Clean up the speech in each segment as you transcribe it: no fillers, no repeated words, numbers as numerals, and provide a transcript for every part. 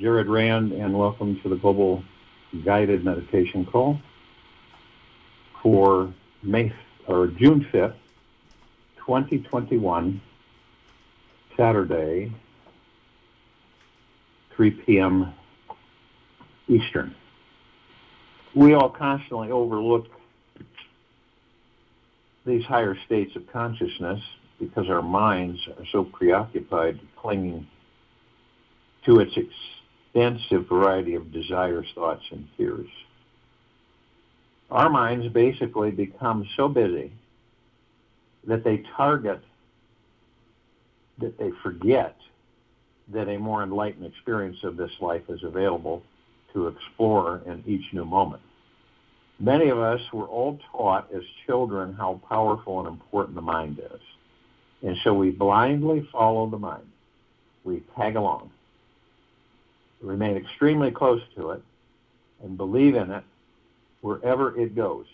Jared Rand, and welcome to the Global Guided Meditation Call for June 5th, 2021, Saturday, 3 p.m. Eastern. We all constantly overlook these higher states of consciousness because our minds are so preoccupied clinging to its extensive variety of desires, thoughts, and fears. Our minds basically become so busy that they forget that a more enlightened experience of this life is available to explore in each new moment. Many of us were all taught as children how powerful and important the mind is. And so we blindly follow the mind. We tag along, remain extremely close to it, and believe in it wherever it goes.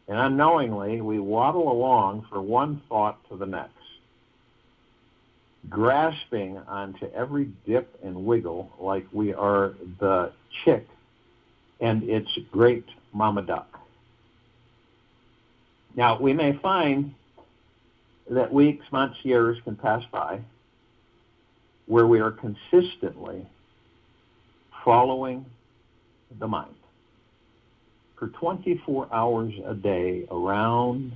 And unknowingly, we waddle along from one thought to the next, grasping onto every dip and wiggle like we are the chick and its great mama duck. Now, we may find that weeks, months, years can pass by where we are consistently following the mind for 24 hours a day around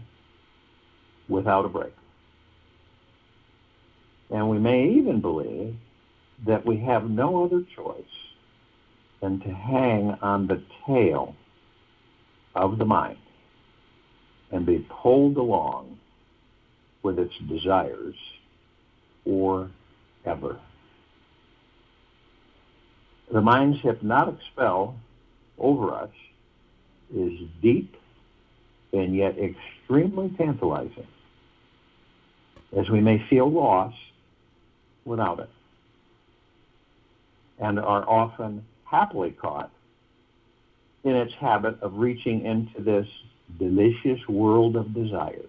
without a break. And we may even believe that we have no other choice than to hang on the tail of the mind and be pulled along with its desires forever. The mind's hypnotic spell over us is deep and yet extremely tantalizing, as we may feel lost without it, and are often happily caught in its habit of reaching into this delicious world of desires.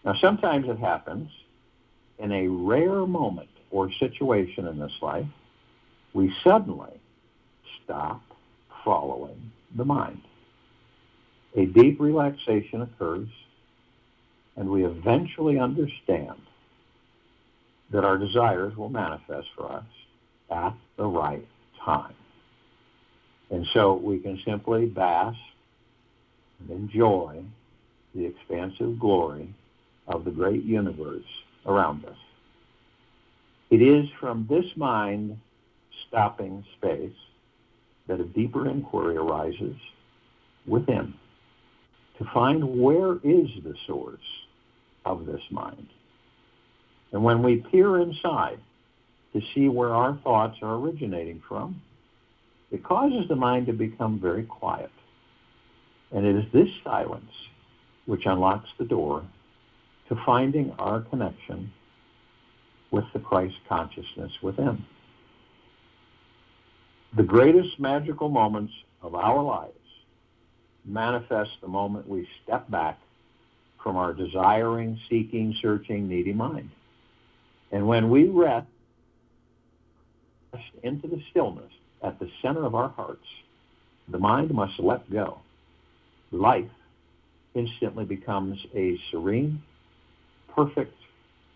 Now, sometimes it happens in a rare moment or situation in this life, we suddenly stop following the mind. A deep relaxation occurs, and we eventually understand that our desires will manifest for us at the right time. And so we can simply bask and enjoy the expansive glory of the great universe around us. It is from this mind-stopping space that a deeper inquiry arises within to find where is the source of this mind. And when we peer inside to see where our thoughts are originating from, it causes the mind to become very quiet. And it is this silence which unlocks the door to finding our connection with the Christ consciousness within. The greatest magical moments of our lives manifest the moment we step back from our desiring, seeking, searching, needy mind. And when we rest into the stillness at the center of our hearts, the mind must let go. Life instantly becomes a serene, perfect,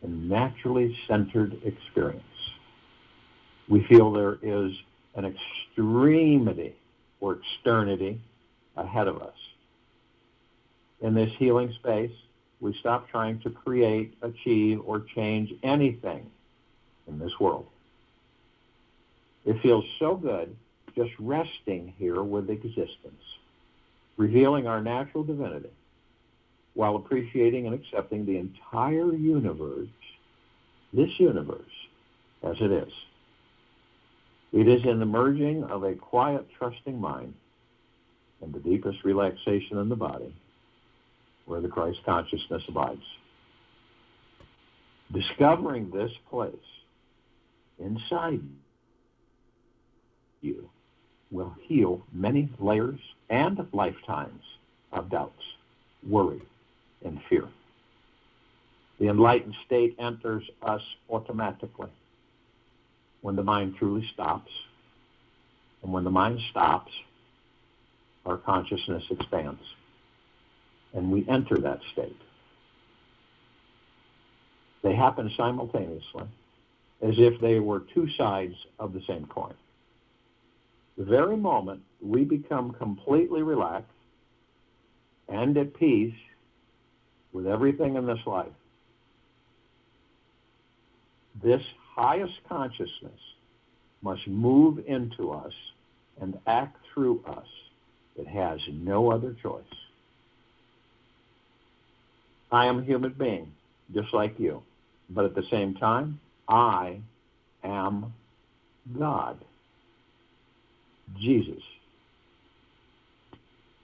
and naturally centered experience. We feel there is an extremity or externity ahead of us. In this healing space, we stop trying to create, achieve, or change anything in this world. It feels so good just resting here with existence, revealing our natural divinity, while appreciating and accepting the entire universe, this universe, as it is. It is in the merging of a quiet, trusting mind and the deepest relaxation in the body where the Christ consciousness abides. Discovering this place inside you will heal many layers and lifetimes of doubts, worry, and fear. The enlightened state enters us automatically. when the mind truly stops. And when the mind stops, our consciousness expands. And we enter that state. They happen simultaneously, as if they were two sides of the same coin. The very moment we become completely relaxed and at peace with everything in this life, this highest consciousness must move into us and act through us. It has no other choice. I am a human being, just like you, but at the same time, I am God. Jesus.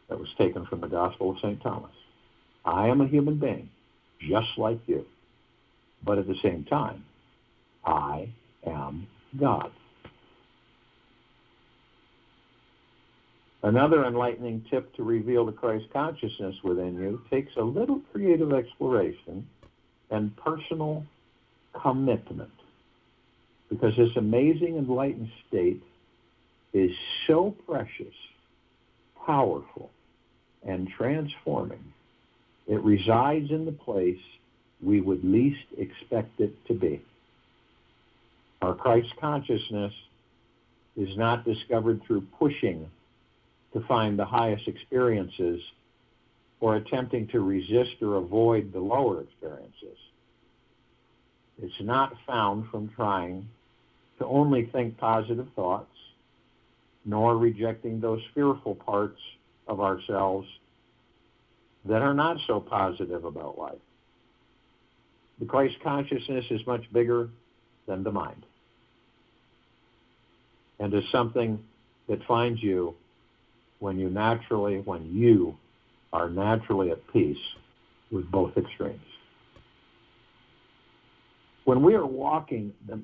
That was taken from the Gospel of St. Thomas. I am a human being, just like you, but at the same time, I am God. Another enlightening tip to reveal the Christ consciousness within you takes a little creative exploration and personal commitment, because this amazing enlightened state is so precious, powerful, and transforming. It resides in the place we would least expect it to be. Our Christ consciousness is not discovered through pushing to find the highest experiences or attempting to resist or avoid the lower experiences. It's not found from trying to only think positive thoughts, nor rejecting those fearful parts of ourselves that are not so positive about life. The Christ consciousness is much bigger than the mind, and is something that finds you when you are naturally at peace with both extremes. When we are walking the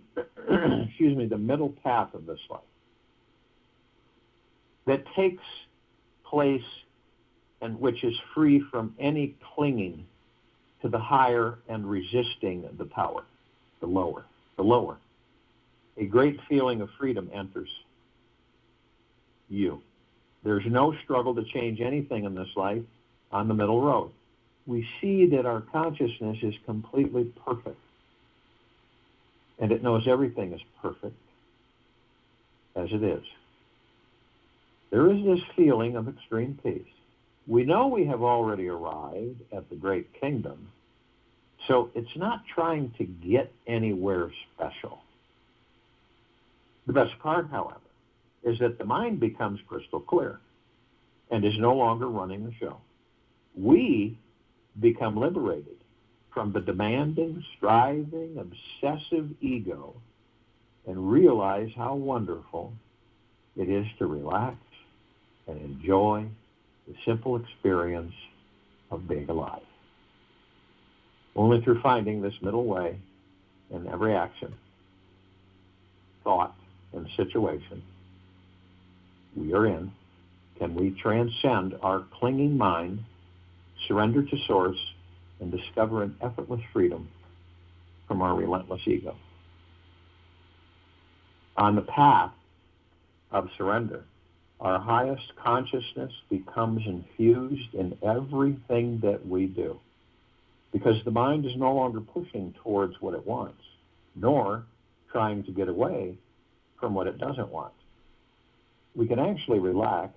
middle path of this life, that takes place and which is free from any clinging to the higher and resisting the power, the lower. A great feeling of freedom enters you. There's no struggle to change anything in this life on the middle road. We see that our consciousness is completely perfect, and it knows everything is perfect as it is. There is this feeling of extreme peace. We know we have already arrived at the great kingdom, so it's not trying to get anywhere special. The best part, however, is that the mind becomes crystal clear and is no longer running the show. We become liberated from the demanding, striving, obsessive ego and realize how wonderful it is to relax and enjoy the simple experience of being alive. Only through finding this middle way in every action, thought, and situation we are in can we transcend our clinging mind, surrender to Source, and discover an effortless freedom from our relentless ego. On the path of surrender, our highest consciousness becomes infused in everything that we do, because the mind is no longer pushing towards what it wants, nor trying to get away from what it doesn't want. We can actually relax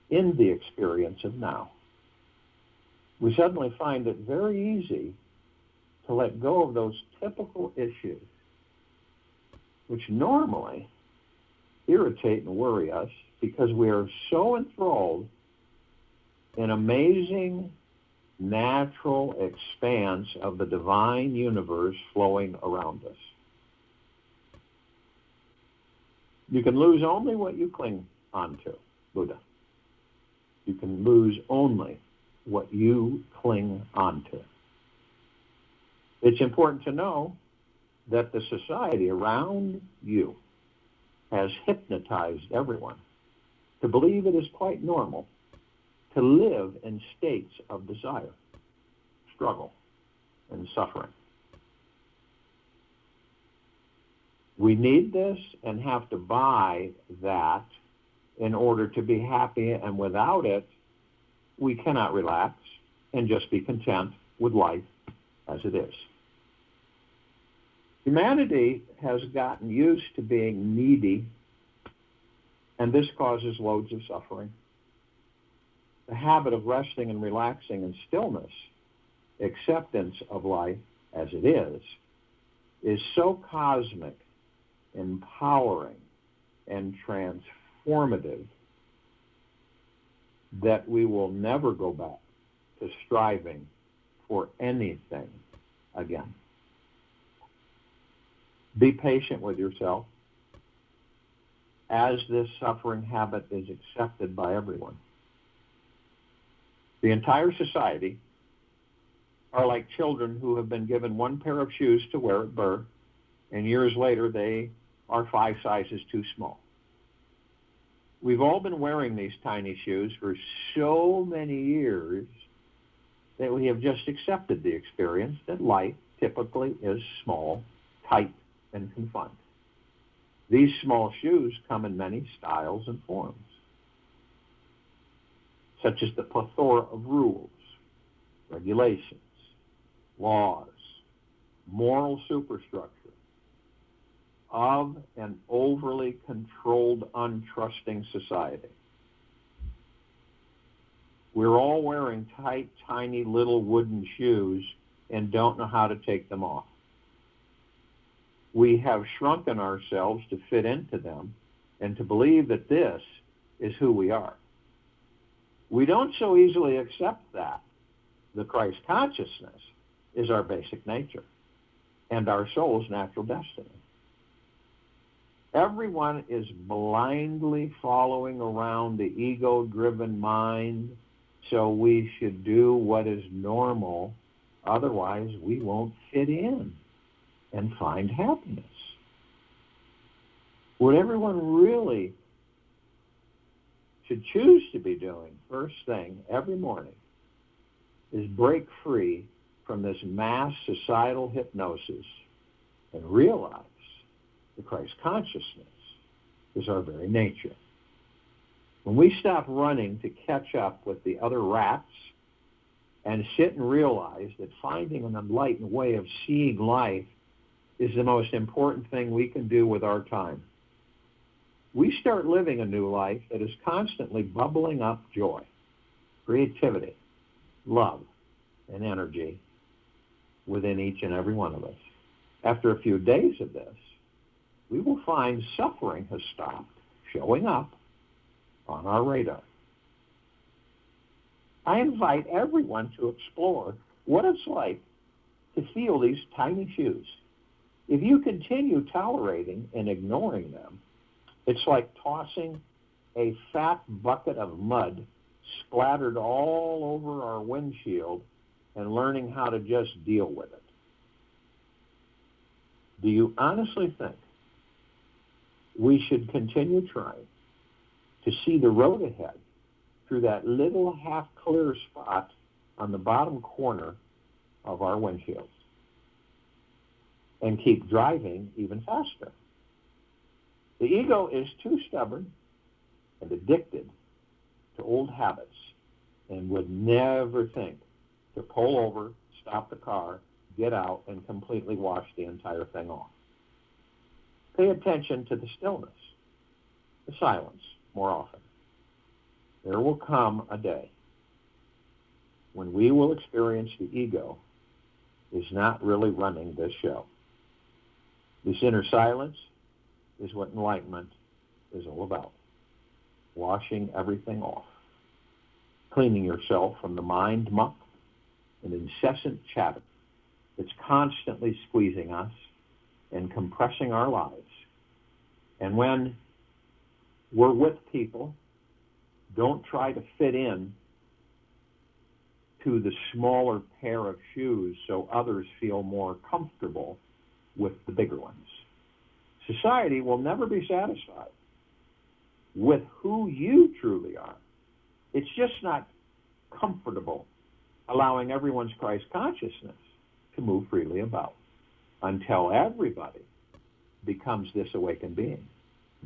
in the experience of now. We suddenly find it very easy to let go of those typical issues which normally irritate and worry us, because we are so enthralled in amazing natural expanse of the divine universe flowing around us. You can lose only what you cling onto, Buddha. You can lose only what you cling onto. It's important to know that the society around you has hypnotized everyone to believe it is quite normal to live in states of desire, struggle, and suffering. We need this and have to buy that in order to be happy, and without it, we cannot relax and just be content with life as it is. Humanity has gotten used to being needy, and this causes loads of suffering. The habit of resting and relaxing in stillness, acceptance of life as it is so cosmic, empowering, and transformative that we will never go back to striving for anything again. Be patient with yourself as this suffering habit is accepted by everyone. The entire society are like children who have been given one pair of shoes to wear at birth, and years later they are 5 sizes too small. We've all been wearing these tiny shoes for so many years that we have just accepted the experience that life typically is small, tight, and confined. These small shoes come in many styles and forms, such as the plethora of rules, regulations, laws, moral superstructure of an overly controlled, untrusting society. We're all wearing tight, tiny little wooden shoes and don't know how to take them off. We have shrunken ourselves to fit into them and to believe that this is who we are. We don't so easily accept that the Christ consciousness is our basic nature and our soul's natural destiny. Everyone is blindly following around the ego-driven mind, so we should do what is normal, otherwise we won't fit in and find happiness. What everyone really should choose to be doing first thing every morning is break free from this mass societal hypnosis and realize the Christ consciousness is our very nature. When we stop running to catch up with the other rats and sit and realize that finding an enlightened way of seeing life is the most important thing we can do with our time, we start living a new life that is constantly bubbling up joy, creativity, love, and energy within each and every one of us. After a few days of this, we will find suffering has stopped showing up on our radar. I invite everyone to explore what it's like to feel these tiny shoes. If you continue tolerating and ignoring them, it's like tossing a fat bucket of mud splattered all over our windshield and learning how to just deal with it. Do you honestly think we should continue trying to see the road ahead through that little half-clear spot on the bottom corner of our windshield and keep driving even faster? The ego is too stubborn and addicted to old habits and would never think to pull over, stop the car, get out, and completely wash the entire thing off. Pay attention to the stillness, the silence more often. There will come a day when we will experience the ego is not really running this show. This inner silence is what enlightenment is all about. Washing everything off, cleaning yourself from the mind muck and incessant chatter that's constantly squeezing us and compressing our lives. And when we're with people, don't try to fit in to the smaller pair of shoes so others feel more comfortable with the bigger ones. Society will never be satisfied with who you truly are. It's just not comfortable allowing everyone's Christ consciousness to move freely about until everybody becomes this awakened being.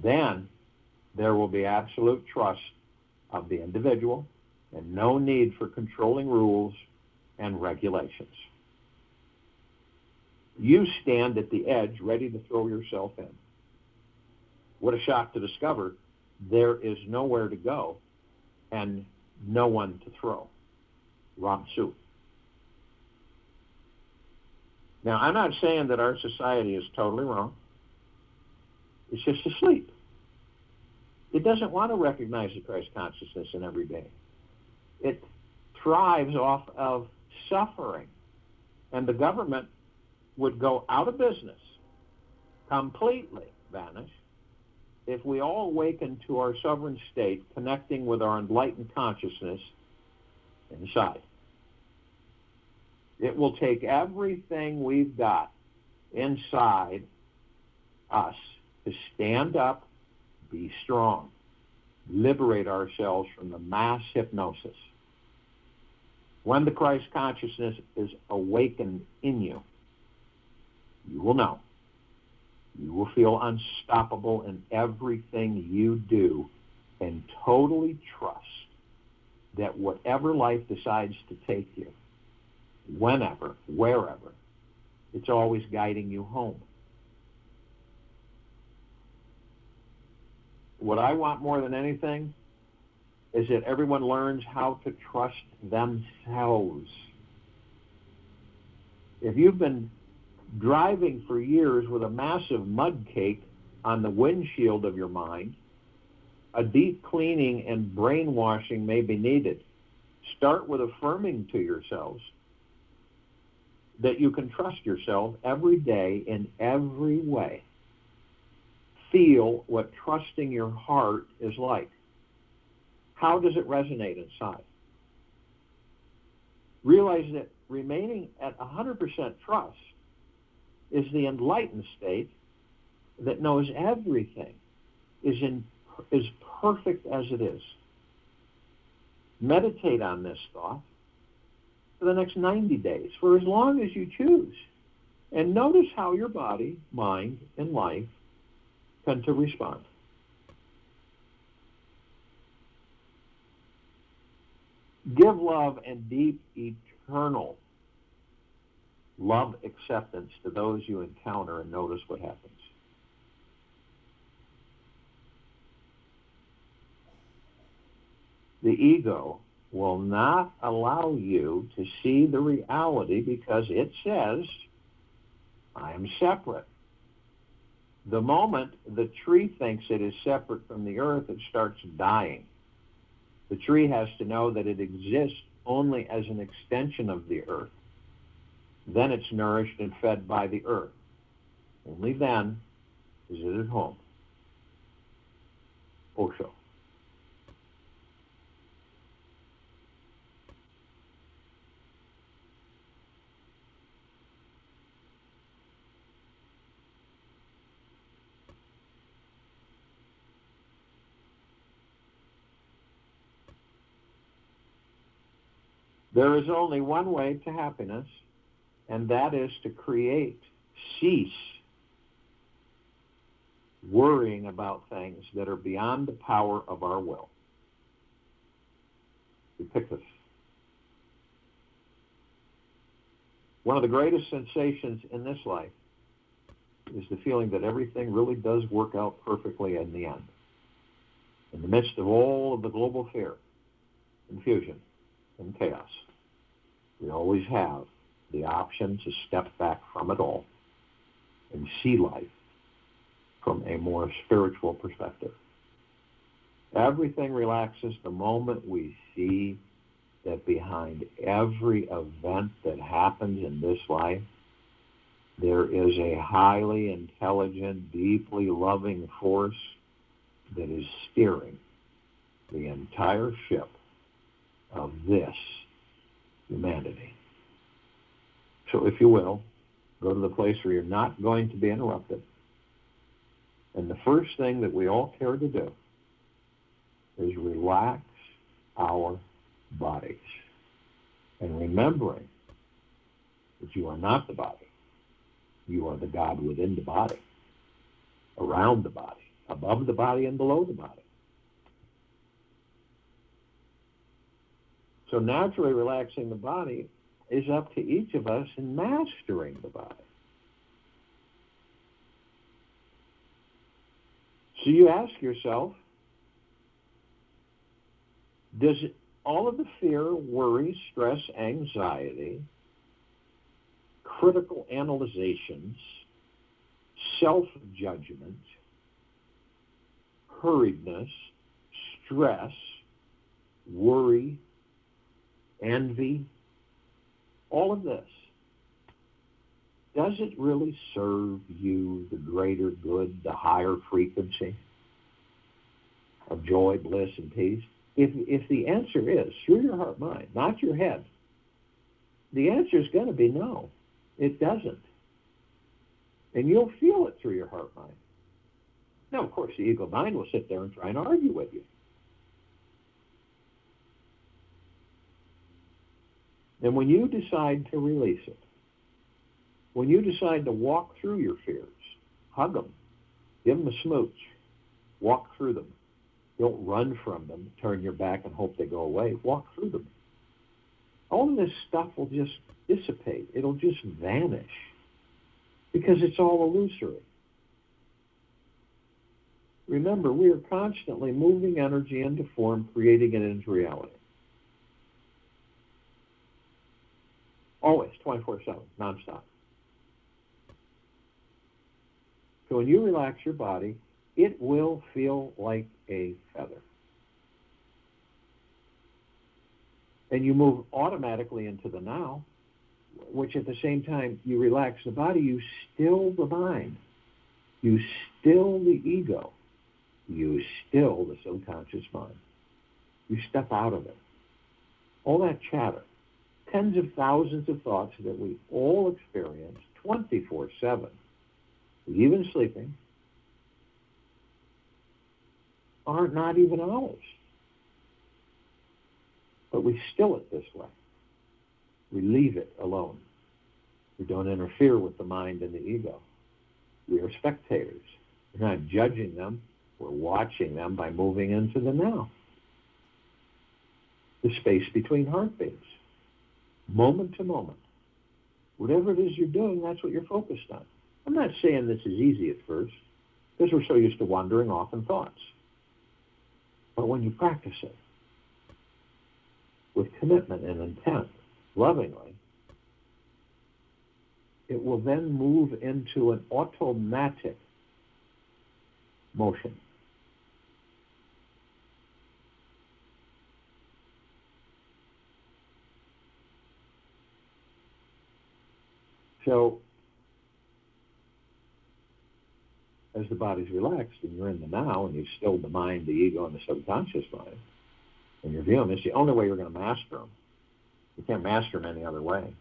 Then there will be absolute trust of the individual and no need for controlling rules and regulations. You stand at the edge ready to throw yourself in. What a shock to discover there is nowhere to go and no one to throw. Ram Su. Now, I'm not saying that our society is totally wrong. It's just asleep. It doesn't want to recognize the Christ consciousness in every day. It thrives off of suffering. And the government would go out of business, completely vanish, if we all awaken to our sovereign state, connecting with our enlightened consciousness inside. It will take everything we've got inside us to stand up, be strong, liberate ourselves from the mass hypnosis. When the Christ consciousness is awakened in you, you will know. You will feel unstoppable in everything you do and totally trust that whatever life decides to take you, whenever, wherever, it's always guiding you home. What I want more than anything is that everyone learns how to trust themselves. If you've been driving for years with a massive mud cake on the windshield of your mind, a deep cleaning and brainwashing may be needed. Start with affirming to yourselves that you can trust yourself every day in every way. Feel what trusting your heart is like. How does it resonate inside? Realize that remaining at 100% trust is the enlightened state that knows everything is perfect as it is. Meditate on this thought for the next 90 days, for as long as you choose, and notice how your body, mind, and life tend to respond. Give love and deep, eternal love acceptance to those you encounter and notice what happens. The ego will not allow you to see the reality because it says, I am separate. The moment the tree thinks it is separate from the earth, it starts dying. The tree has to know that it exists only as an extension of the earth. Then it's nourished and fed by the earth. Only then is it at home. Osho. There is only one way to happiness, and that is to cease worrying about things that are beyond the power of our will. Epictetus. One of the greatest sensations in this life is the feeling that everything really does work out perfectly in the end. In the midst of all of the global fear, confusion, and chaos, we always have the option to step back from it all and see life from a more spiritual perspective. Everything relaxes the moment we see that behind every event that happens in this life, there is a highly intelligent, deeply loving force that is steering the entire ship of this humanity. So if you will, go to the place where you're not going to be interrupted. And the first thing that we all care to do is relax our bodies. And remembering that you are not the body. You are the God within the body. around the body, above the body and below the body. So naturally relaxing the body is up to each of us in mastering the body. So you ask yourself, does all of the fear, worry, stress, anxiety, critical analyzations, self-judgment, hurriedness, stress, worry, envy, all of this, does it really serve you the greater good, the higher frequency of joy, bliss, and peace? If the answer is, through your heart mind, not your head, the answer is going to be no, it doesn't. And you'll feel it through your heart mind. Now, of course, the ego mind will sit there and try and argue with you. And when you decide to release it, when you decide to walk through your fears, hug them, give them a smooch, walk through them. Don't run from them, turn your back and hope they go away. Walk through them. All of this stuff will just dissipate. It'll just vanish because it's all illusory. Remember, we are constantly moving energy into form, creating it into reality. Always, 24/7, nonstop. So when you relax your body, it will feel like a feather. And you move automatically into the now, which at the same time you relax the body, you still the mind. You still the ego. You still the subconscious mind. You step out of it. All that chatter, tens of thousands of thoughts that we all experience 24/7, even sleeping, are not even ours. But we still it this way. We leave it alone. We don't interfere with the mind and the ego. We are spectators. We're not judging them. We're watching them by moving into the now. The space between heartbeats. Moment to moment. Whatever it is you're doing, that's what you're focused on. I'm not saying this is easy at first, because we're so used to wandering off in thoughts. But when you practice it with commitment and intent, lovingly, it will then move into an automatic motion. So, as the body's relaxed and you're in the now and you've stilled the mind, the ego, and the subconscious mind, and you're viewing this, the only way you're going to master them. You can't master them any other way.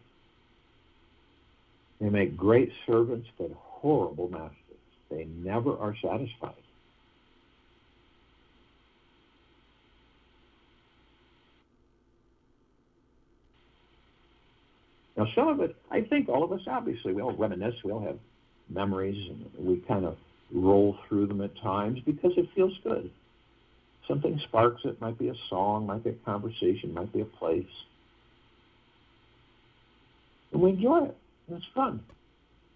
They make great servants, but horrible masters. They never are satisfied. Now, some of it, I think all of us, obviously, we all reminisce, we all have memories, and we kind of roll through them at times because it feels good. Something sparks it. Might be a song, might be a conversation, might be a place. And we enjoy it. And it's fun.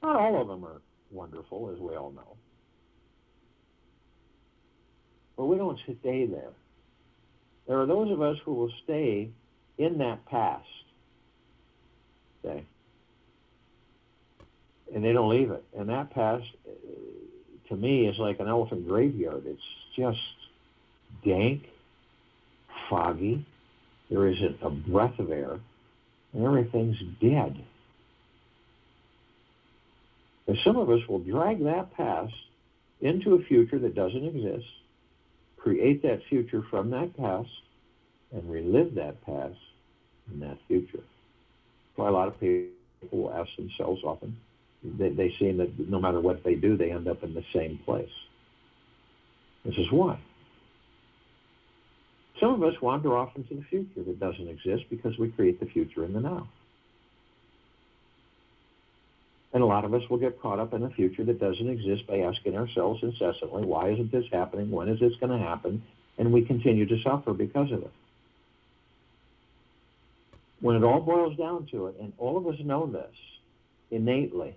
Not all of them are wonderful, as we all know. But we don't stay there. There are those of us who will stay in that past. Okay? And they don't leave it. And that past, to me, is like an elephant graveyard. It's just dank, foggy. There isn't a breath of air. And everything's dead. And some of us will drag that past into a future that doesn't exist, create that future from that past, and relive that past in that future. That's why a lot of people will ask themselves often, they seem that no matter what they do, they end up in the same place. This is why. Some of us wander off into the future that doesn't exist because we create the future in the now. And a lot of us will get caught up in a future that doesn't exist by asking ourselves incessantly, why isn't this happening? When is this going to happen? And we continue to suffer because of it. When it all boils down to it, and all of us know this innately,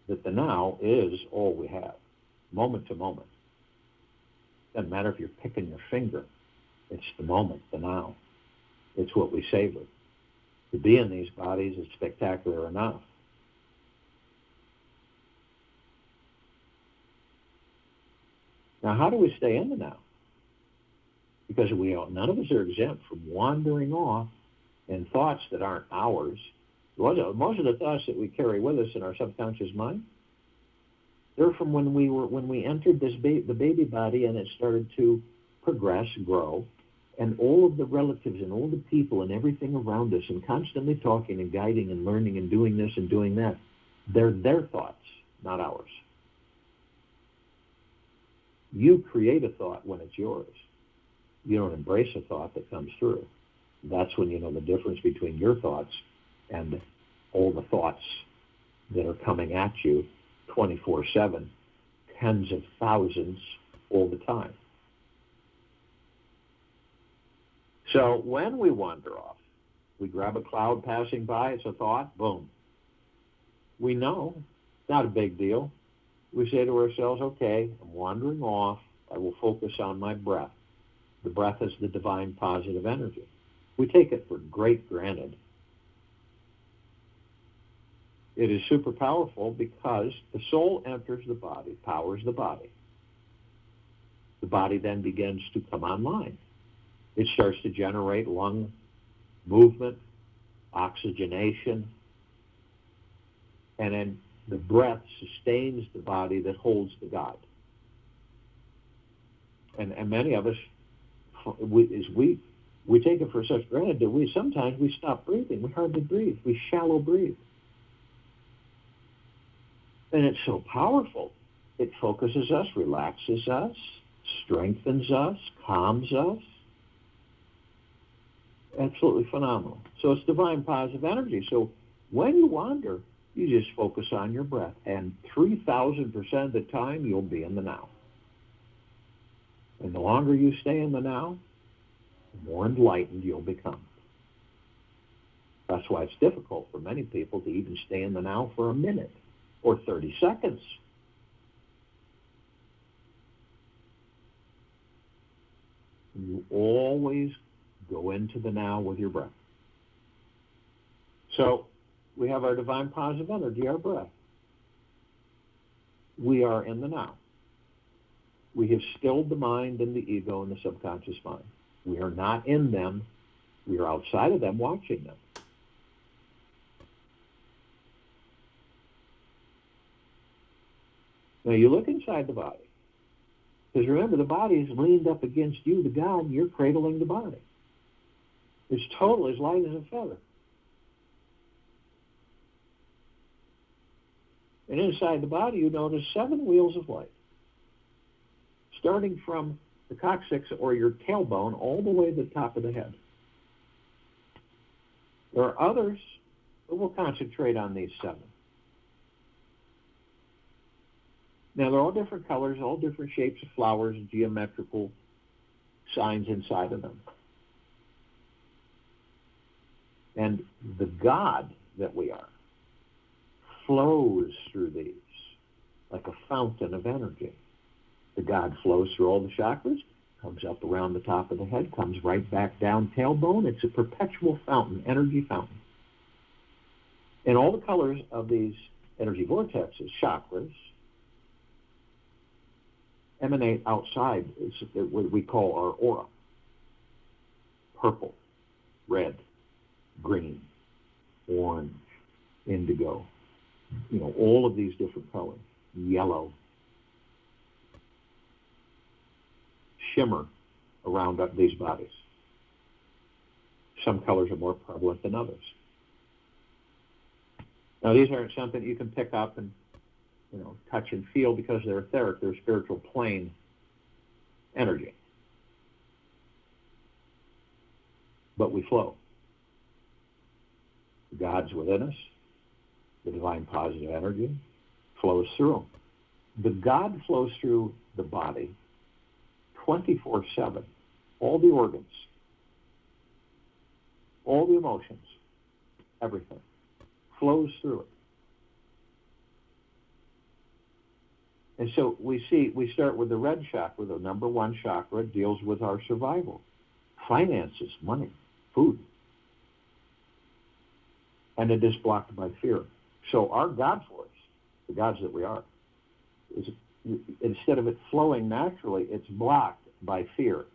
that the now is all we have, moment to moment. Doesn't matter if you're picking your finger. It's the moment, the now. It's what we savor. To be in these bodies is spectacular enough. Now, how do we stay in the now? Because none of us are exempt from wandering off in thoughts that aren't ours. Most of the thoughts that we carry with us in our subconscious mind, they're from when we entered the baby body and it started to progress, grow, and all of the relatives and all the people and everything around us and constantly talking and guiding and learning and doing this and doing that, they're their thoughts, not ours. You create a thought when it's yours. You don't embrace a thought that comes through. That's when you know the difference between your thoughts and all the thoughts that are coming at you 24/7, tens of thousands all the time. So when we wander off, we grab a cloud passing by, it's a thought, boom. We know, it's not a big deal. We say to ourselves, okay, I'm wandering off, I will focus on my breath. The breath is the divine positive energy. We take it for granted. It is super powerful because the soul enters the body, powers the body. The body then begins to come online. It starts to generate lung movement, oxygenation, and then the breath sustains the body that holds the God. And many of us, we take it for such granted that sometimes we stop breathing. We hardly breathe. We shallow breathe. And it's so powerful. It focuses us, relaxes us, strengthens us, calms us. Absolutely phenomenal. So it's divine positive energy. So when you wander, you just focus on your breath. And 3,000% of the time, you'll be in the now. And the longer you stay in the now, the more enlightened you'll become. That's why it's difficult for many people to even stay in the now for a minute or 30 seconds. You always go into the now with your breath. So we have our divine positive energy, our breath. We are in the now. We have stilled the mind and the ego and the subconscious mind. We are not in them. We are outside of them watching them. Now you look inside the body. Because remember, the body is leaned up against you, the God, and you're cradling the body. It's total, as light as a feather. And inside the body, you notice 7 wheels of light. Starting from the coccyx or your tailbone all the way to the top of the head. There are others, but we'll concentrate on these 7. Now, they're all different colors, all different shapes of flowers, and geometrical signs inside of them. And the God that we are flows through these like a fountain of energy. The God flows through all the chakras, comes up around the top of the head, comes right back down tailbone. It's a perpetual fountain, energy fountain. And all the colors of these energy vortexes, chakras, emanate outside what we call our aura. Purple, red, green, orange, indigo, all of these different colors, yellow, shimmer around these bodies. Some colors are more prevalent than others. Now, these aren't something you can pick up and touch and feel because they're etheric, they're spiritual plane energy. But we flow. The God's within us. The divine positive energy flows through them. The God flows through the body 24/7. All the organs, all the emotions, everything flows through it. And so we start with the red chakra. The number one chakra deals with our survival, finances, money, food. And it is blocked by fear. So our God force, the gods that we are, is, instead of it flowing naturally, it's blocked by fear.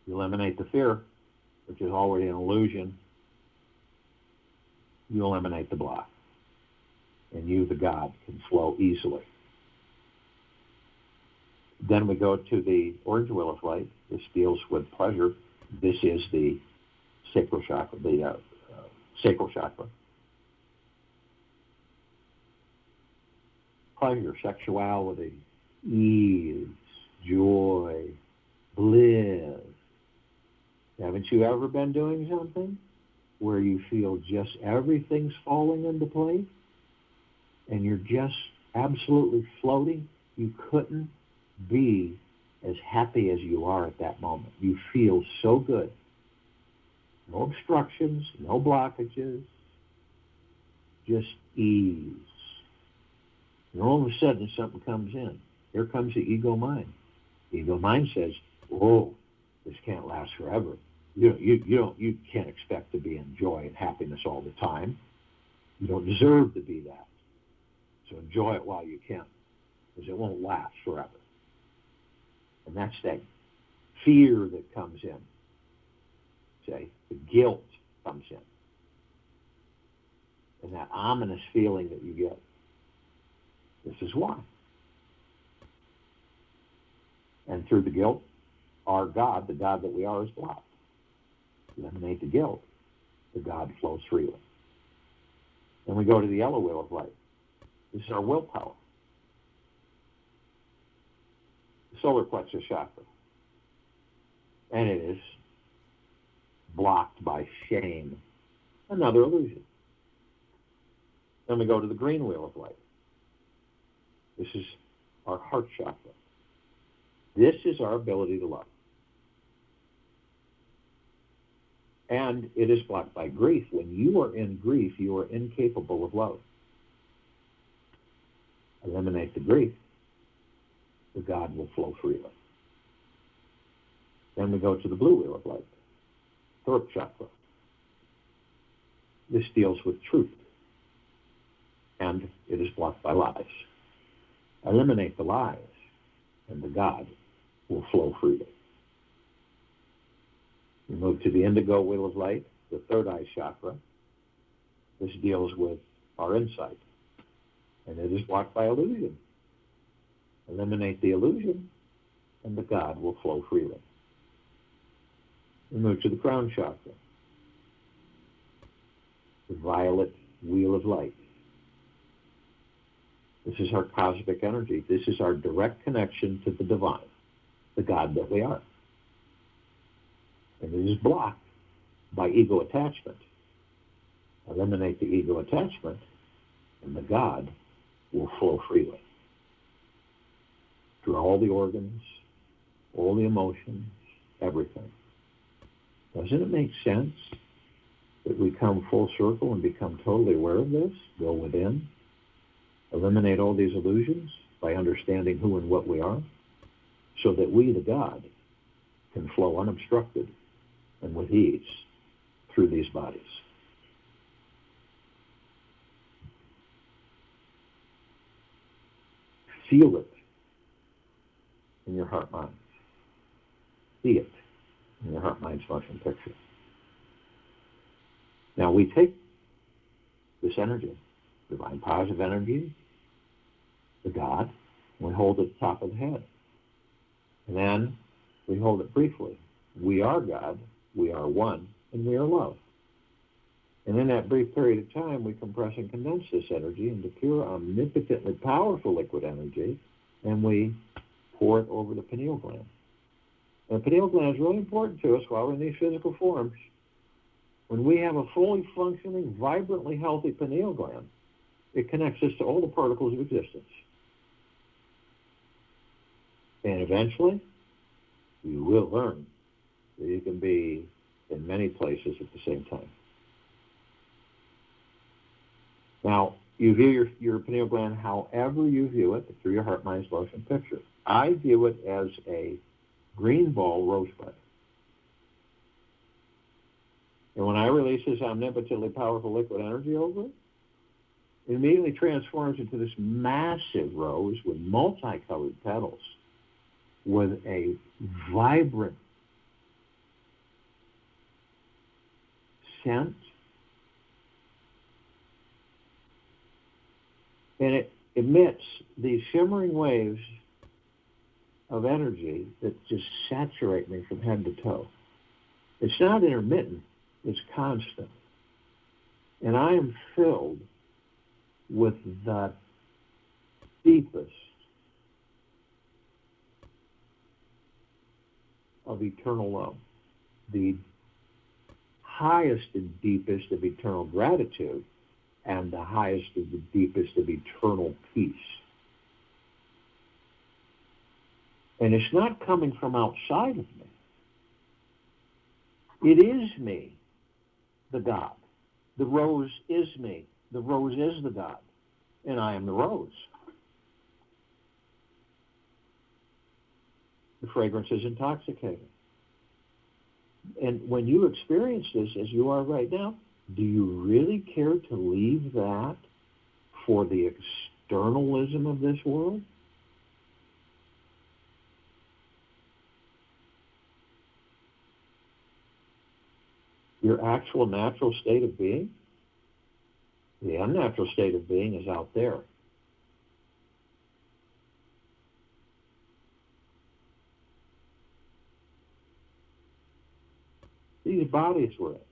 You eliminate the fear, which is already an illusion. You eliminate the block. And you, the God, can flow easily. Then we go to the orange wheel of light. This deals with pleasure. This is the sacral chakra, sacral chakra. Pleasure, sexuality, ease, joy, bliss. Haven't you ever been doing something where you feel just everything's falling into place and you're just absolutely floating? You couldn't be as happy as you are at that moment. You feel so good. No obstructions, no blockages, just ease. And all of a sudden something comes in. Here comes the ego mind. The ego mind says, "Whoa, this can't last forever. You can't expect to be in joy and happiness all the time. You don't deserve to be that. So enjoy it while you can, because it won't last forever." And that's that fear that comes in. Say, the guilt comes in. And that ominous feeling that you get. This is why. And through the guilt, our God, the God that we are, is blocked. Eliminate the guilt, the God flows freely. Then we go to the yellow wheel of light. This is our willpower. The solar plexus chakra. And it is blocked by shame. Another illusion. Then we go to the green wheel of light. This is our heart chakra. This is our ability to love. And it is blocked by grief. When you are in grief, you are incapable of love. Eliminate the grief, the God will flow freely. Then we go to the blue wheel of light, throat chakra. This deals with truth, and it is blocked by lies. Eliminate the lies, and the God will flow freely. We move to the indigo wheel of light, the third eye chakra. This deals with our insight, and it is blocked by illusion. Eliminate the illusion, and the God will flow freely. We move to the crown chakra, the violet wheel of light. This is our cosmic energy. This is our direct connection to the divine, the God that we are. And it is blocked by ego attachment. Eliminate the ego attachment, and the God will flow freely. Through all the organs, all the emotions, everything. Doesn't it make sense that we come full circle and become totally aware of this? Go within, eliminate all these illusions by understanding who and what we are, so that we, the God, can flow unobstructed and with ease through these bodies. Feel it in your heart mind. See it in your heart mind's motion picture. Now we take this energy, divine positive energy, the God, and we hold it at the top of the head. And then we hold it briefly. We are God, we are one, and we are love. And in that brief period of time, we compress and condense this energy into pure, omnipotently powerful liquid energy, and we pour it over the pineal gland. And the pineal gland is really important to us while we're in these physical forms. When we have a fully functioning, vibrantly healthy pineal gland, it connects us to all the particles of existence. And eventually, you will learn that you can be in many places at the same time. Now, you view your pineal gland however you view it through your heart, mind, motion picture. I view it as a green ball rosebud. And when I release this omnipotently powerful liquid energy over it, it immediately transforms into this massive rose with multicolored petals, with a vibrant scent. And it emits these shimmering waves of energy that just saturate me from head to toe. It's not intermittent, it's constant. And I am filled with the deepest of eternal love, the highest and deepest of eternal gratitude, and the highest and the deepest of eternal peace. And it's not coming from outside of me. It is me, the God. The rose is me. The rose is the God. And I am the rose. The fragrance is intoxicating. And when you experience this as you are right now, do you really care to leave that for the externalism of this world? Your actual natural state of being? The unnatural state of being is out there. These bodies were it.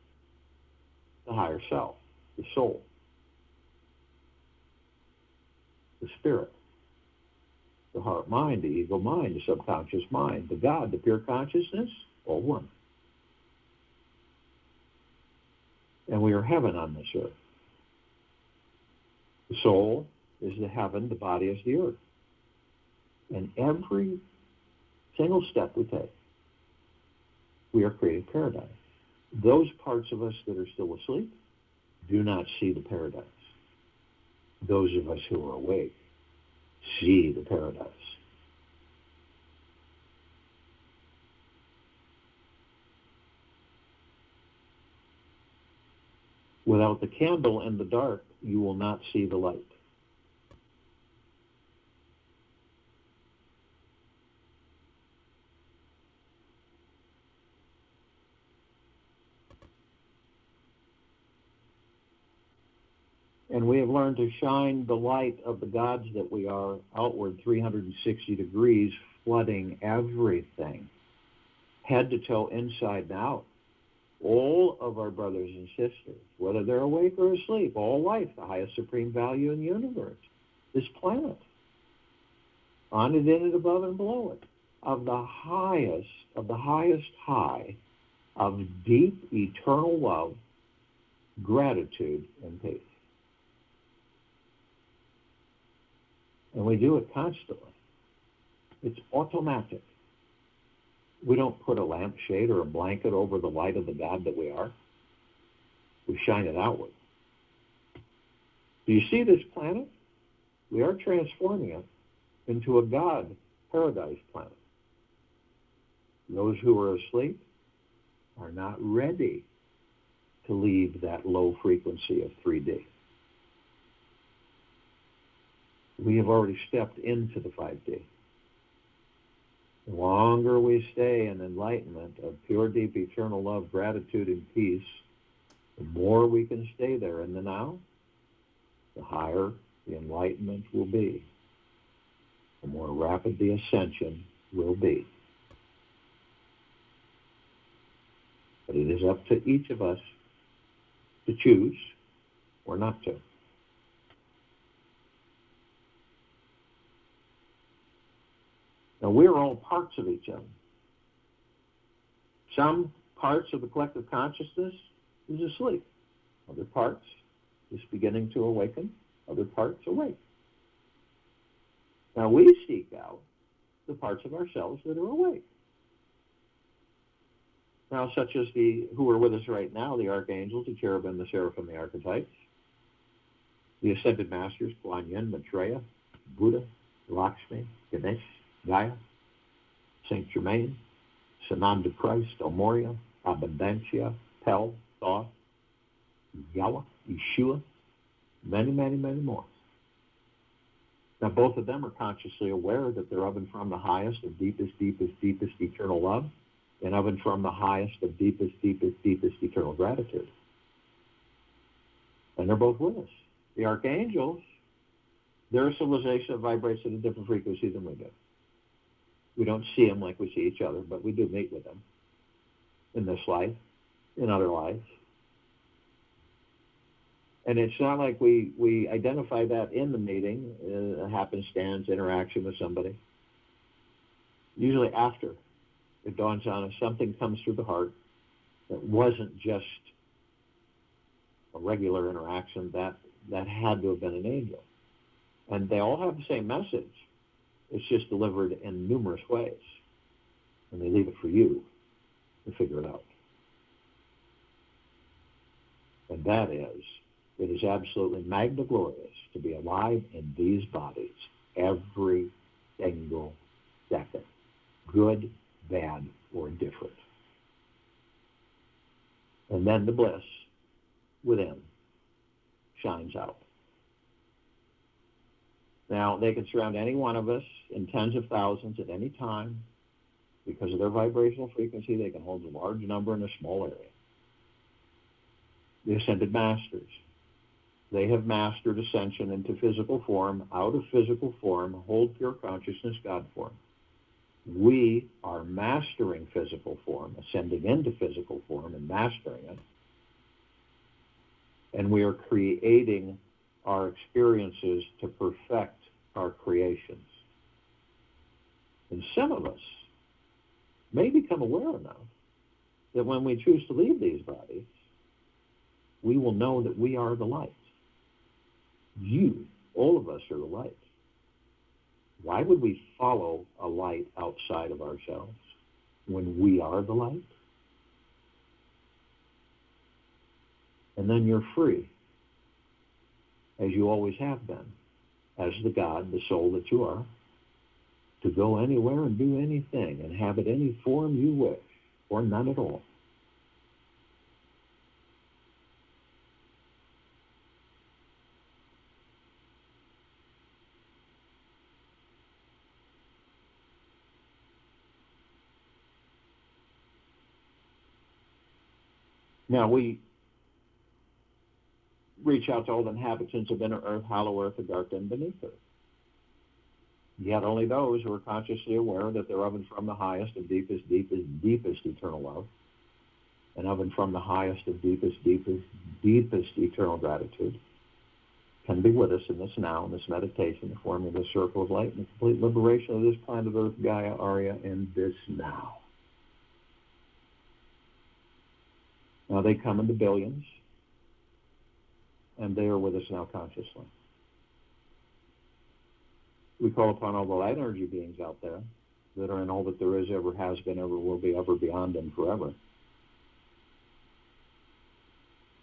The higher self, the soul, the spirit, the heart mind, the ego mind, the subconscious mind, the God, the pure consciousness, all one. And we are heaven on this earth. The soul is the heaven, the body is the earth. And every single step we take, we are creating paradise. Those parts of us that are still asleep do not see the paradise. Those of us who are awake see the paradise. Without the candle in the dark, you will not see the light. And we have learned to shine the light of the gods that we are outward 360 degrees, flooding everything, head to toe, inside and out. All of our brothers and sisters, whether they're awake or asleep, all life, the highest supreme value in the universe, this planet, on it, in it, above and below it, of the highest high of deep eternal love, gratitude, and peace. And we do it constantly. It's automatic. We don't put a lampshade or a blanket over the light of the God that we are. We shine it outward. Do you see this planet? We are transforming it into a God paradise planet. Those who are asleep are not ready to leave that low frequency of 3D. We have already stepped into the 5D. The longer we stay in enlightenment of pure, deep, eternal love, gratitude, and peace, the more we can stay there in the now, the higher the enlightenment will be, the more rapid the ascension will be. But it is up to each of us to choose or not to. Now, we're all parts of each other. Some parts of the collective consciousness is asleep. Other parts just beginning to awaken. Other parts awake. Now we seek out the parts of ourselves that are awake. Now, such as who are with us right now, the archangels, the cherubim, the seraphim, the archetypes, the ascended masters, Kuan Yin, Maitreya, Buddha, Lakshmi, Ganesh, Gaia, Saint Germain, Sananda Christ, El Moria, Abundancia, Pel, Thoth, Yahweh, Yeshua, many, many, many more. Now, both of them are consciously aware that they're of and from the highest of deepest, deepest, deepest eternal love, and of and from the highest of deepest, deepest, deepest eternal gratitude. And they're both with us. The archangels, their civilization vibrates at a different frequency than we do. We don't see them like we see each other, but we do meet with them in this life, in other lives. And it's not like we identify that in the meeting, a happenstance, interaction with somebody. Usually after, it dawns on us, something comes through the heart that wasn't just a regular interaction, that had to have been an angel. And they all have the same message. It's just delivered in numerous ways. And they leave it for you to figure it out. And that is, it is absolutely magna glorious to be alive in these bodies every single second. Good, bad, or different. And then the bliss within shines out. Now, they can surround any one of us in tens of thousands at any time. Because of their vibrational frequency, they can hold a large number in a small area. The ascended masters, they have mastered ascension into physical form, out of physical form, hold pure consciousness, God form. We are mastering physical form, ascending into physical form and mastering it. And we are creating our experiences to perfect our creations. And some of us may become aware enough that when we choose to leave these bodies, we will know that we are the light. You, all of us, are the light. Why would we follow a light outside of ourselves when we are the light? And then you're free, as you always have been, as the God, the soul that you are, to go anywhere and do anything, inhabit any form you wish, or none at all. Now, we reach out to all the inhabitants of inner earth, hollow earth, and dark and beneath earth. Yet only those who are consciously aware that they're of and from the highest of deepest, deepest, deepest eternal love, and of and from the highest of deepest, deepest, deepest eternal gratitude, can be with us in this now, in this meditation, forming this circle of light and the complete liberation of this planet Earth, Gaia, Arya, in this now. Now they come in the billions, and they are with us now consciously. We call upon all the light energy beings out there that are in all that there is, ever has been, ever will be, ever beyond, and forever.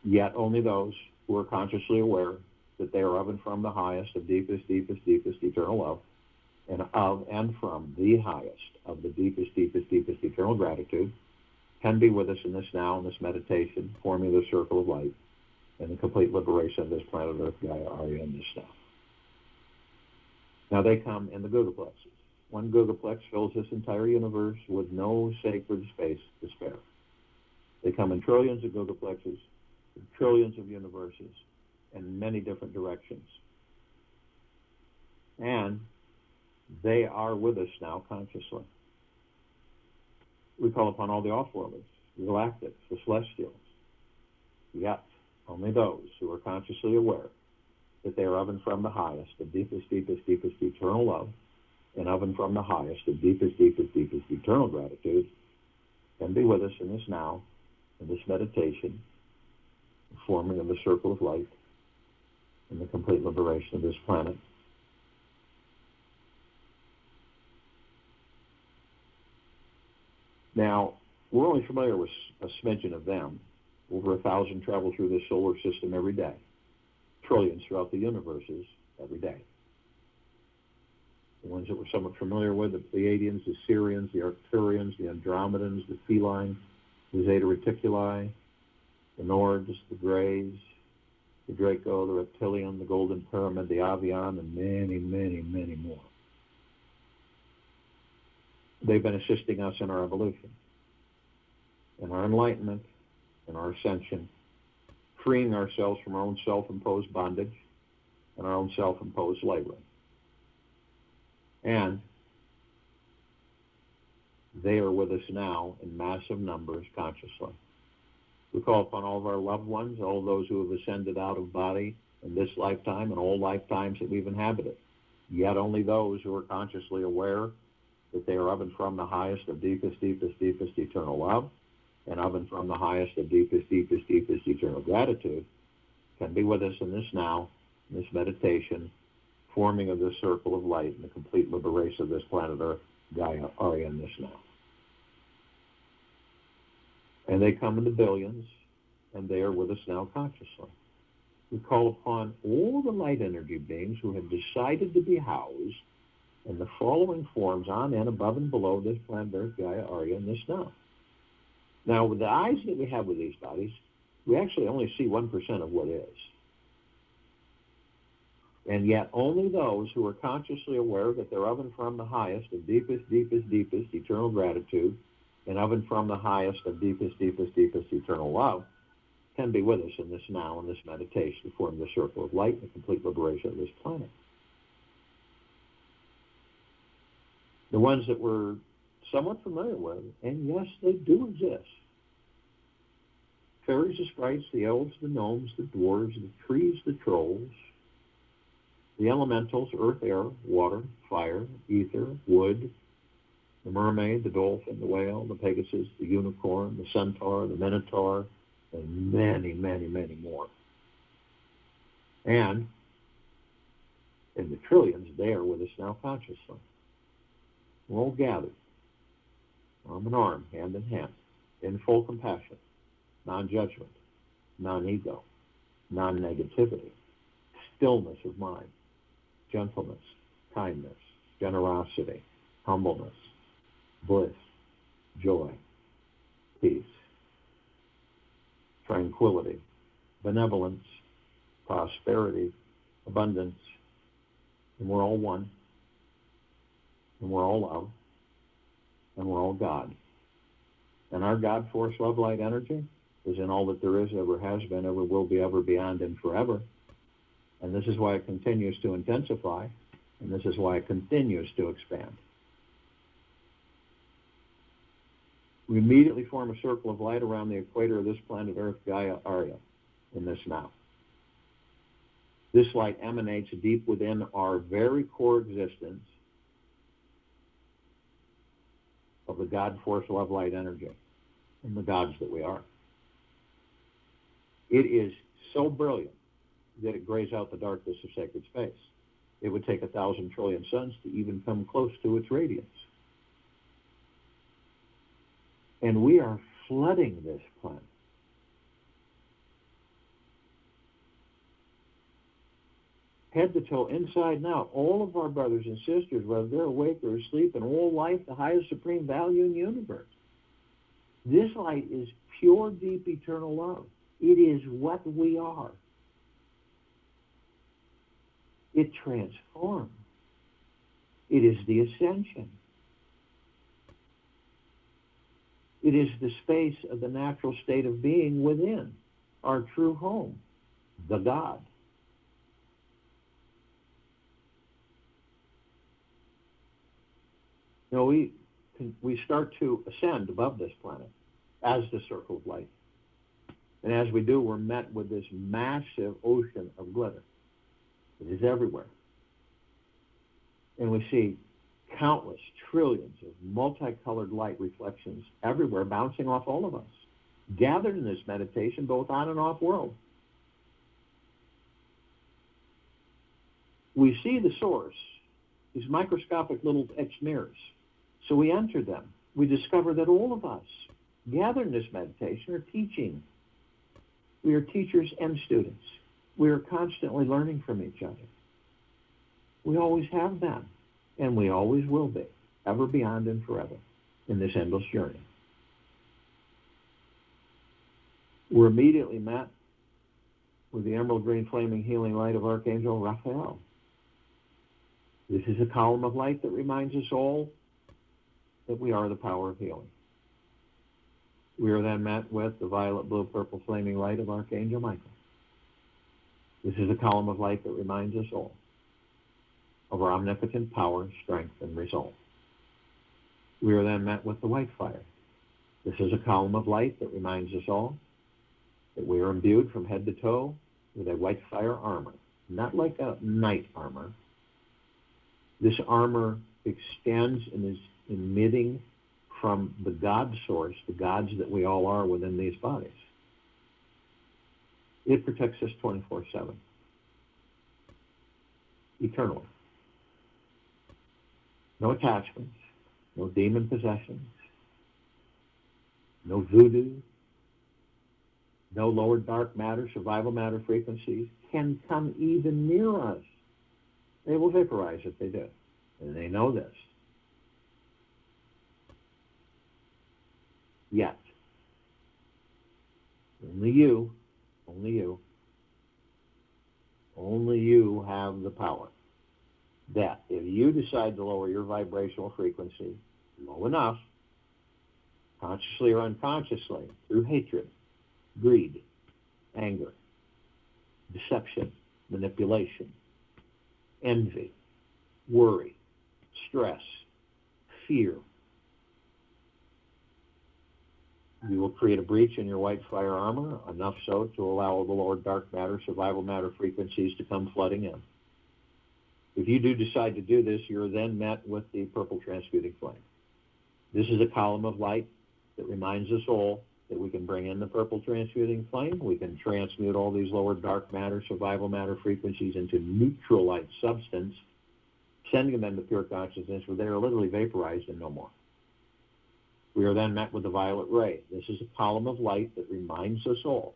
Yet only those who are consciously aware that they are of and from the highest of deepest, deepest, deepest eternal love, and of and from the highest of the deepest, deepest, deepest eternal gratitude, can be with us in this now, in this meditation, forming the circle of light, and the complete liberation of this planet Earth, Gaia, Arya, in this now. Now they come in the gigaplexes. One gigaplex fills this entire universe with no sacred space to spare. They come in trillions of gigaplexes, trillions of universes, in many different directions. And they are with us now consciously. We call upon all the off-worlders, the galactics, the celestials. Yet, only those who are consciously aware that they are of and from the highest, the deepest, deepest, deepest eternal love, and of and from the highest, the deepest, deepest, deepest eternal gratitude, can be with us in this now, in this meditation, the forming of the circle of light, and the complete liberation of this planet. Now, we're only familiar with a smidgen of them. Over 1,000 travel through this solar system every day. Trillions throughout the universes every day. The ones that we're somewhat familiar with, the Pleiadians, the Sirians, the Arcturians, the Andromedans, the Feline, the Zeta Reticuli, the Nords, the Greys, the Draco, the Reptilian, the Golden Pyramid, the Avian, and many, many, many more. They've been assisting us in our evolution, in our enlightenment, in our ascension, freeing ourselves from our own self-imposed bondage and our own self-imposed slavery. And they are with us now in massive numbers consciously. We call upon all of our loved ones, all those who have ascended out of body in this lifetime and all lifetimes that we've inhabited. Yet only those who are consciously aware that they are of and from the highest of deepest, deepest, deepest eternal love, and of and from the highest of deepest, deepest, deepest eternal gratitude, can be with us in this now, in this meditation, forming of this circle of light and the complete liberation of this planet Earth, Gaia, Arya, in this now. And they come in the billions, and they are with us now consciously. We call upon all the light energy beings who have decided to be housed in the following forms on and above and below this planet Earth, Gaia, Arya, and this now. Now, with the eyes that we have with these bodies, we actually only see 1% of what is. And yet only those who are consciously aware that they're of and from the highest of deepest, deepest, deepest eternal gratitude and of and from the highest of deepest, deepest, deepest eternal love can be with us in this now, in this meditation, to form the circle of light and the complete liberation of this planet. The ones that we're somewhat familiar with, and yes, they do exist. Fairies, the sprites, the elves, the gnomes, the dwarves, the trees, the trolls, the elementals, earth, air, water, fire, ether, wood, the mermaid, the dolphin, the whale, the pegasus, the unicorn, the centaur, the minotaur, and many, many, many more. And in the trillions, they are with us now consciously. We're all gathered, arm in arm, hand in hand, in full compassion, non-judgment, non-ego, non-negativity, stillness of mind, gentleness, kindness, generosity, humbleness, bliss, joy, peace, tranquility, benevolence, prosperity, abundance, and we're all one, and we're all love, and we're all God. And our God, force, love, light, energy is in all that there is, ever has been, ever will be, ever beyond, and forever. And this is why it continues to intensify, and this is why it continues to expand. We immediately form a circle of light around the equator of this planet Earth, Gaia, Arya, in this now. This light emanates deep within our very core existence of the God, force, love, light, energy, and the gods that we are. It is so brilliant that it grays out the darkness of sacred space. It would take 1,000 trillion suns to even come close to its radiance. And we are flooding this planet. Head to toe, inside and out, all of our brothers and sisters, whether they're awake or asleep, and all life, the highest supreme value in the universe. This light is pure, deep, eternal love. It is what we are. It transforms. It is the ascension. It is the space of the natural state of being within our true home, the God. You know, we start to ascend above this planet as the circle of light. And as we do, we're met with this massive ocean of glitter. It is everywhere. And we see countless trillions of multicolored light reflections everywhere bouncing off all of us, gathered in this meditation both on and off world. We see the source, these microscopic little etched mirrors. So we enter them. We discover that all of us gathered in this meditation are teaching. We are teachers and students. We are constantly learning from each other. We always have been, and we always will be, ever beyond and forever, in this endless journey. We're immediately met with the emerald green flaming healing light of Archangel Raphael. This is a column of light that reminds us all that we are the power of healing. We are then met with the violet, blue, purple flaming light of Archangel Michael. This is a column of light that reminds us all of our omnipotent power, strength, and resolve. We are then met with the white fire. This is a column of light that reminds us all that we are imbued from head to toe with a white fire armor, not like a knight armor. This armor extends and is emitting from the God source, the gods that we all are within these bodies. It protects us 24/7, eternally. No attachments, no demon possessions, no voodoo, no lower dark matter, survival matter frequencies can come even near us. They will vaporize if they do, and they know this. Yet, only you have the power that if you decide to lower your vibrational frequency low enough, consciously or unconsciously, through hatred, greed, anger, deception, manipulation, envy, worry, stress, fear, you will create a breach in your white fire armor, enough so to allow the lower dark matter, survival matter frequencies to come flooding in. If you do decide to do this, you're then met with the purple transmuting flame. This is a column of light that reminds us all that we can bring in the purple transmuting flame. We can transmute all these lower dark matter, survival matter frequencies into neutral light substance, sending them into pure consciousness where they are literally vaporized and no more. We are then met with the violet ray. This is a column of light that reminds us all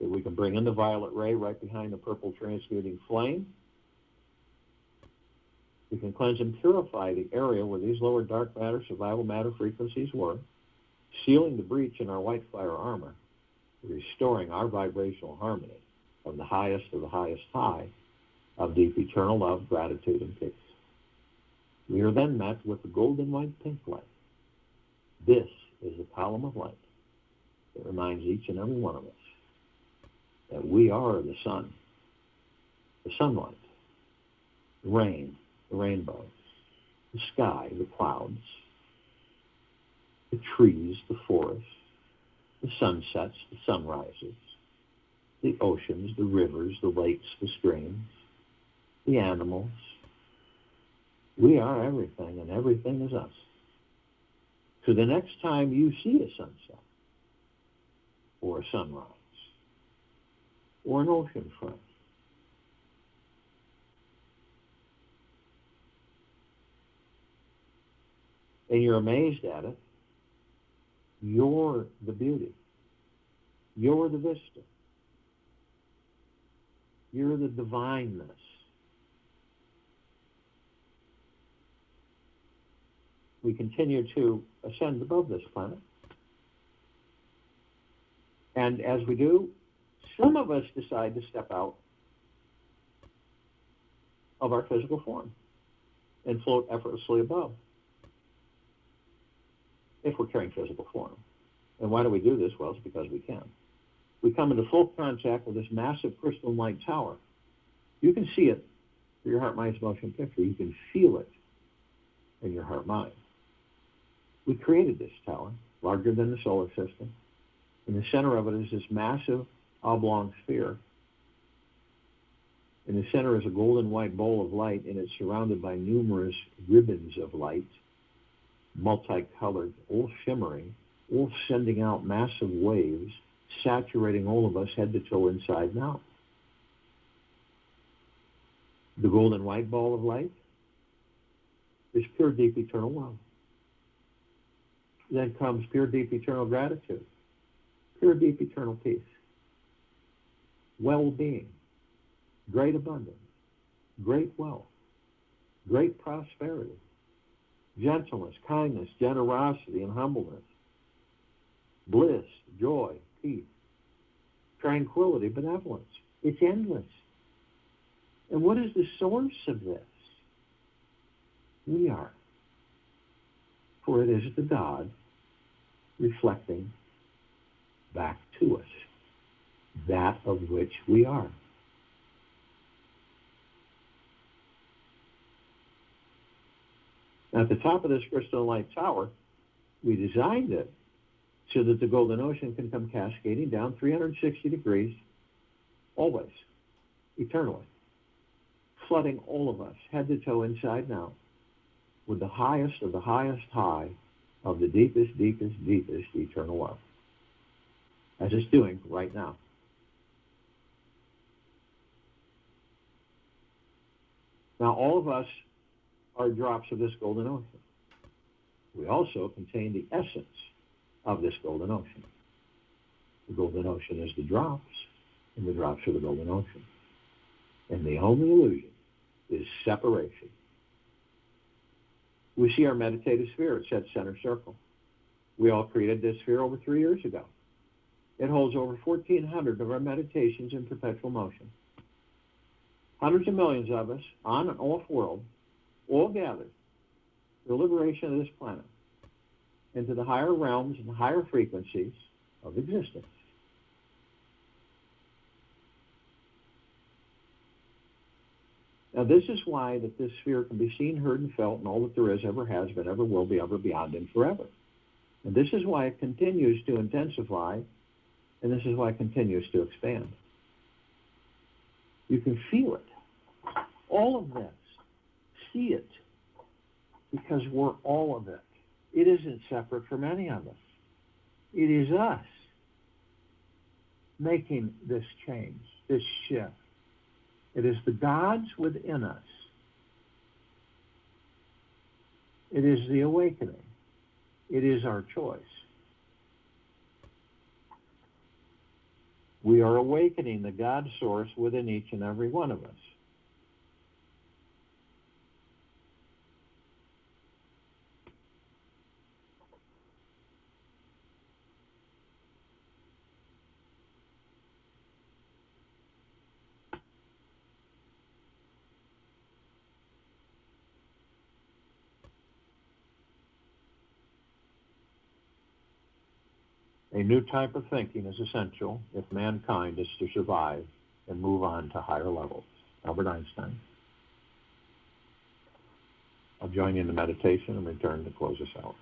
that we can bring in the violet ray right behind the purple transmuting flame. We can cleanse and purify the area where these lower dark matter, survival matter frequencies were, sealing the breach in our white fire armor, restoring our vibrational harmony of the highest high of deep eternal love, gratitude, and peace. We are then met with the golden white pink light. This is a column of light that reminds each and every one of us that we are the sun, the sunlight, the rain, the rainbows, the sky, the clouds, the trees, the forests, the sunsets, the sunrises, the oceans, the rivers, the lakes, the streams, the animals. We are everything, and everything is us. So the next time you see a sunset, or a sunrise, or an ocean front, and you're amazed at it, you're the beauty. You're the vista. You're the divineness. We continue to ascend above this planet. And as we do, some of us decide to step out of our physical form and float effortlessly above, if we're carrying physical form. And why do we do this? Well, it's because we can. We come into full contact with this massive crystalline light tower. You can see it through your heart-mind's motion picture. You can feel it in your heart-mind. We created this tower, larger than the solar system. In the center of it is this massive oblong sphere. In the center is a golden white ball of light, and it's surrounded by numerous ribbons of light, multicolored, all shimmering, all sending out massive waves, saturating all of us head to toe, inside and out. The golden white ball of light is pure, deep, eternal love. Then comes pure, deep, eternal gratitude, pure, deep, eternal peace, well-being, great abundance, great wealth, great prosperity, gentleness, kindness, generosity, and humbleness, bliss, joy, peace, tranquility, benevolence. It's endless. And what is the source of this? We are. For it is the God reflecting back to us that of which we are. Now, at the top of this crystal light tower, we designed it so that the golden ocean can come cascading down 360 degrees, always, eternally, flooding all of us, head to toe, inside and out, with the highest of the highest high of the deepest, deepest, deepest eternal love, as it's doing right now. Now, all of us are drops of this golden ocean. We also contain the essence of this golden ocean. The golden ocean is the drops, and the drops are the golden ocean. And the only illusion is separation. We see our meditative sphere at set center circle. We all created this sphere over 3 years ago. It holds over 1,400 of our meditations in perpetual motion. Hundreds of millions of us, on and off world, all gathered for the liberation of this planet into the higher realms and higher frequencies of existence. Now, this is why that this sphere can be seen, heard, and felt, and all that there is, ever has been, ever will be, ever beyond, and forever. And this is why it continues to intensify, and this is why it continues to expand. You can feel it. All of this. See it. Because we're all of it. It isn't separate from any of us. It is us making this change, this shift. It is the gods within us. It is the awakening. It is our choice. We are awakening the God source within each and every one of us. A new type of thinking is essential if mankind is to survive and move on to higher levels. Albert Einstein. I'll join you in the meditation and return to close us out.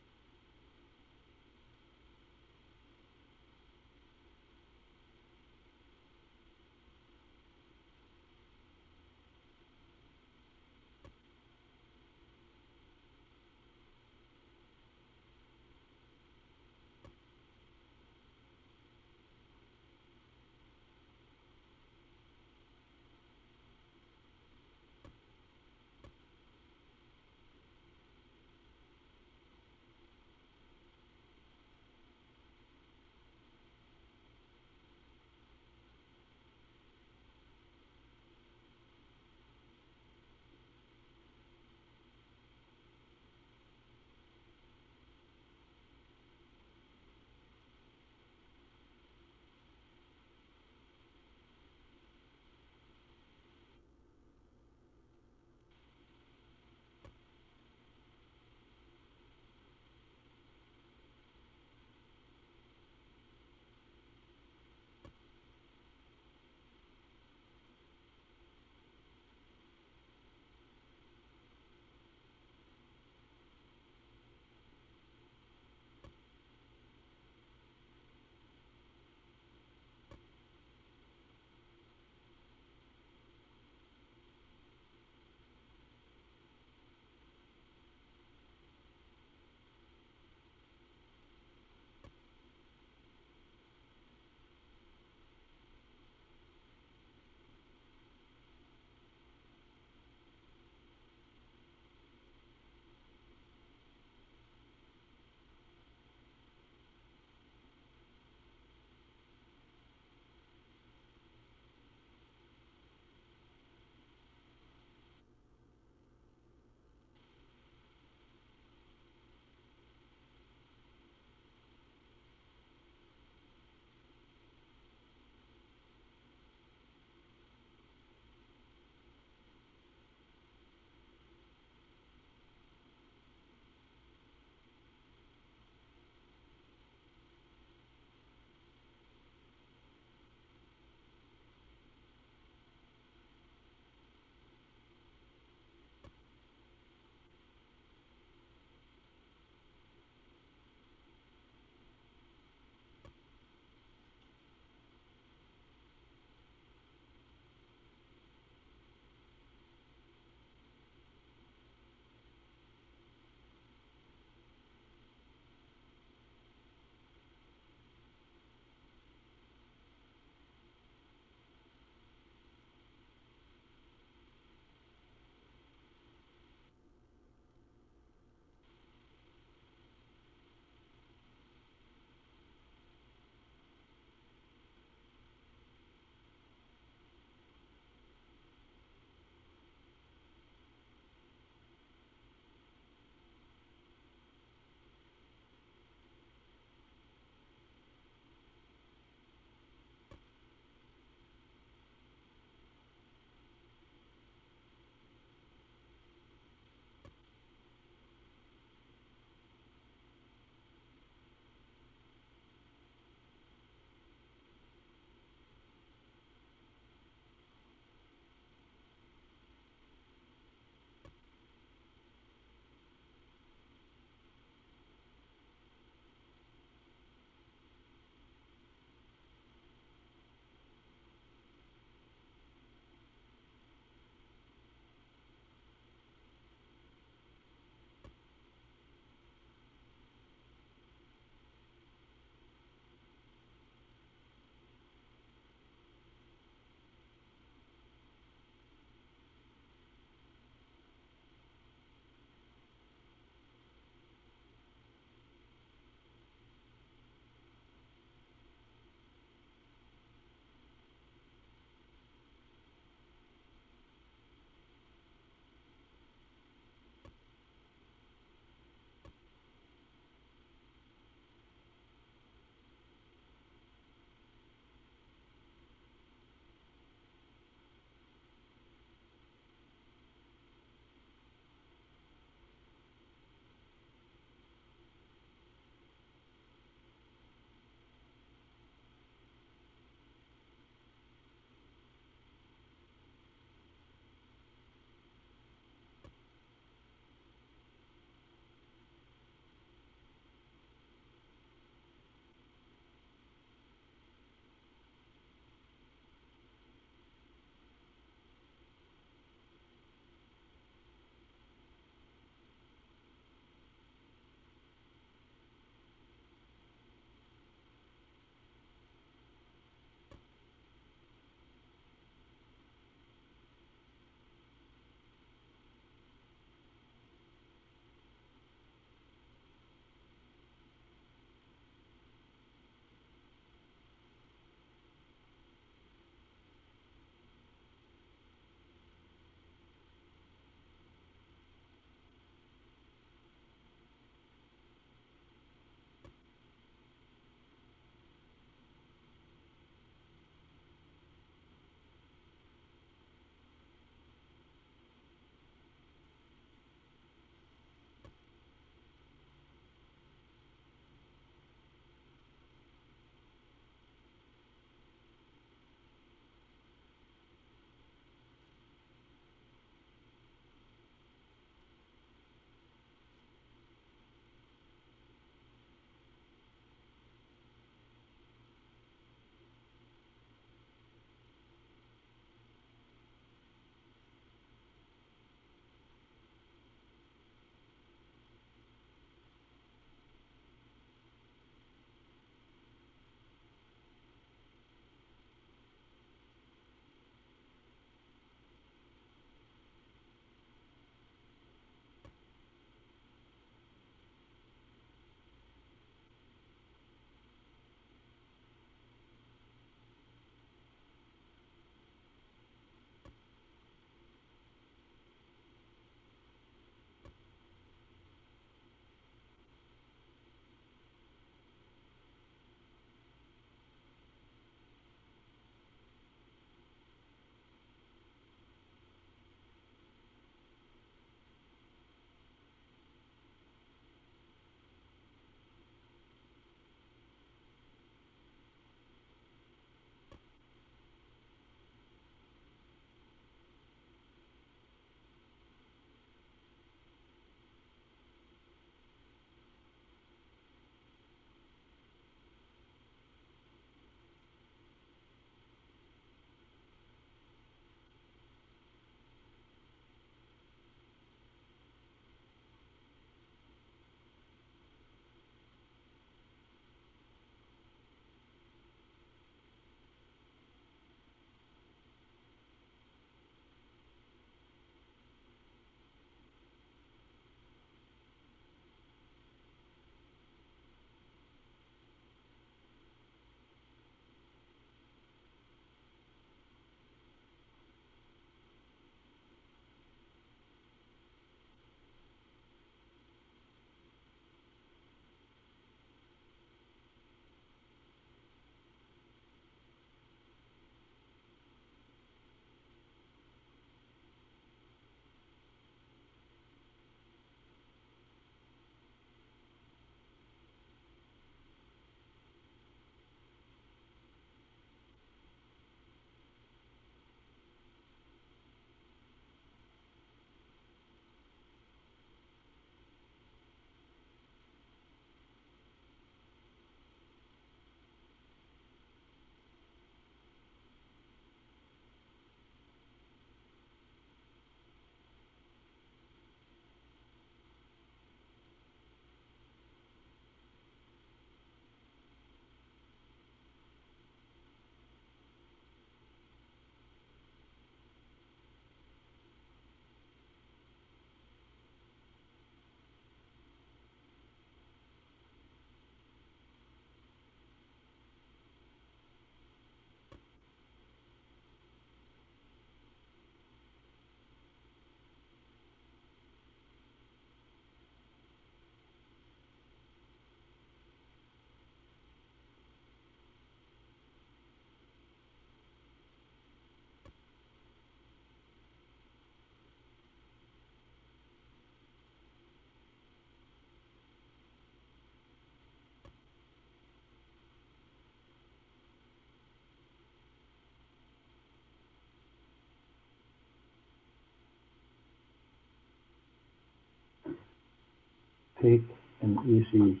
Take an easy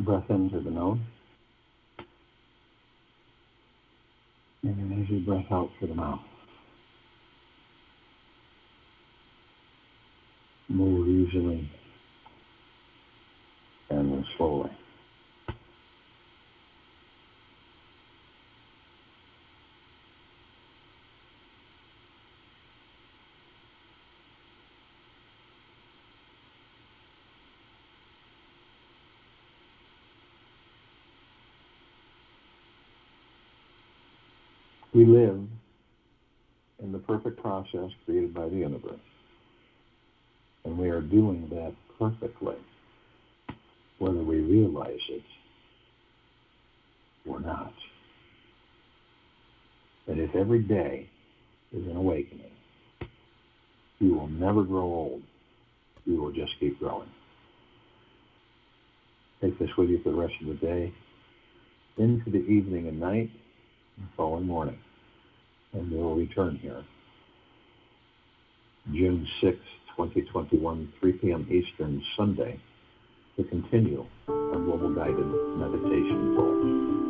breath into the nose and an easy breath out through the mouth. Move easily and slowly. We live in the perfect process created by the universe, and we are doing that perfectly, whether we realize it or not. And if every day is an awakening, you will never grow old. You will just keep growing. Take this with you for the rest of the day, into the evening and night, and following morning. And we will return here June 6, 2021, 3 p.m. Eastern, Sunday, to continue our Global Guided Meditation Talk.